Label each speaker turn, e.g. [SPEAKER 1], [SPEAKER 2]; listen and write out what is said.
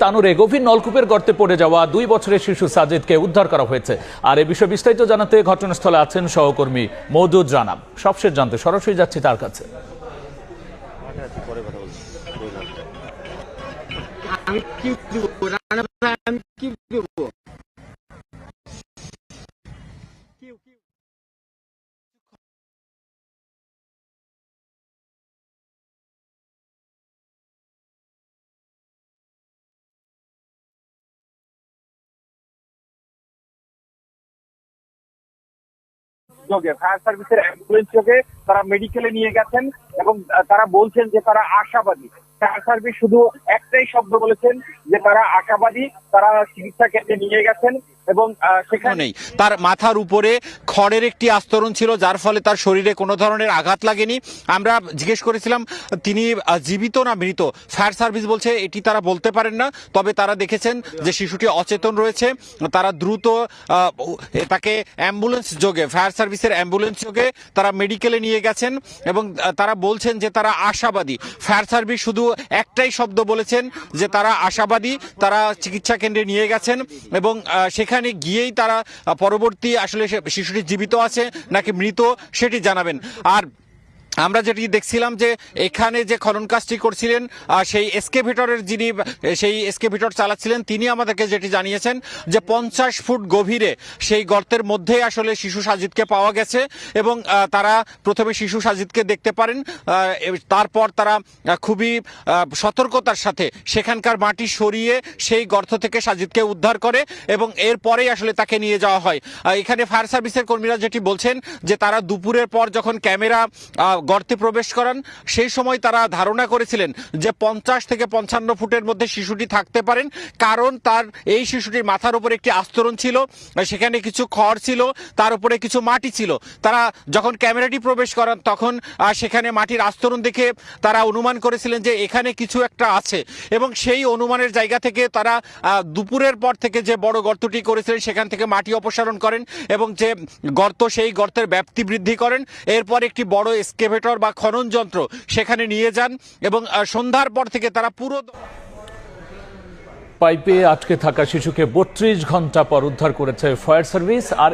[SPEAKER 1] তানুরে গভীর নলকূপের গর্তে পড়ে যাওয়া 2 বছরের শিশু সাজিদকে উদ্ধার করা হয়েছে। আর এ বিষয়ে বিস্তারিত জানাতে ঘটনাস্থলে আছেন সহকর্মী মওদুদ রানা। সবশেষ জানতে সরাসরি যাচ্ছি তার কাছে।
[SPEAKER 2] ফায়ার সার্ভিসের অ্যাম্বুলেন্স যোগে তারা মেডিকেলে নিয়ে গেছেন এবং তারা বলছেন যে তারা আশাবাদী। ফায়ার সার্ভিস শুধু একটাই শব্দ বলেছেন যে তারা আশাবাদী, তারা চিকিৎসা কেন্দ্রে নিয়ে গেছেন এবং সেখানে
[SPEAKER 3] তার মাথার উপরে খড়ের একটি আস্তরণ ছিল, যার ফলে তার শরীরে কোনো ধরনের আঘাত লাগেনি। আমরা জিজ্ঞেস করেছিলাম তিনি জীবিত না মৃত। ফায়ার সার্ভিস বলছে এটি তারা বলতে পারেন না, তবে তারা দেখেছেন যে শিশুটি অচেতন রয়েছে। তারা দ্রুত তাকে অ্যাম্বুলেন্স যোগে, ফায়ার সার্ভিসের অ্যাম্বুলেন্স যোগে তারা মেডিকেলে নিয়ে গেছেন এবং তারা বলছেন যে তারা আশাবাদী। ফায়ার সার্ভিস শুধু একটাই শব্দ বলেছেন যে তারা আশাবাদী, তারা চিকিৎসা কেন্দ্রে নিয়ে গেছেন এবং সেখানে গিয়েই তারা পরবর্তী আসলে শিশুটি জীবিত আছে নাকি মৃত সেটি জানাবেন। আর আমরা যেটি দেখছিলাম যে এখানে যে খনন কাজটি করছিলেন সেই এসকেভেটরের যিনি সেই এসকেভেটর চালাচ্ছিলেন তিনি আমাদেরকে যেটি জানিয়েছেন যে 50 ফুট গভীরে সেই গর্তের মধ্যে আসলে শিশু সাজিদকে পাওয়া গেছে এবং তারা প্রথমে শিশু সাজিদকে দেখতে পারেন, তারপর তারা খুবই সতর্কতার সাথে সেখানকার মাটি সরিয়ে সেই গর্ত থেকে সাজিদকে উদ্ধার করে এবং এরপরেই আসলে তাকে নিয়ে যাওয়া হয়। এখানে ফায়ার সার্ভিসের কর্মীরা যেটি বলছেন যে তারা দুপুরের পর যখন ক্যামেরা গর্তে প্রবেশ করান সেই সময় তারা ধারণা করেছিলেন যে 50 থেকে 55 ফুটের মধ্যে শিশুটি থাকতে পারেন, কারণ তার এই শিশুটির মাথার উপর একটি আস্তরণ ছিল, সেখানে কিছু খড় ছিল, তার উপরে কিছু মাটি ছিল। তারা যখন ক্যামেরাটি প্রবেশ করান তখন সেখানে মাটির আস্তরণ দেখে তারা অনুমান করেছিলেন যে এখানে কিছু একটা আছে এবং সেই অনুমানের জায়গা থেকে তারা দুপুরের পর থেকে যে বড় গর্তটি করেছিলেন সেখান থেকে মাটি অপসারণ করেন এবং যে গর্ত সেই গর্তের ব্যাপ্তি বৃদ্ধি করেন। এরপর একটি বড় এক্সকেভেটর বা খনন যন্ত্র সেখানে নিয়ে যান এবং সন্ধ্যার পর থেকে তারা পুরো
[SPEAKER 1] পাইপে আটকে থাকা শিশুকে 32 ঘন্টা পর উদ্ধার করেছে ফায়ার সার্ভিস। আর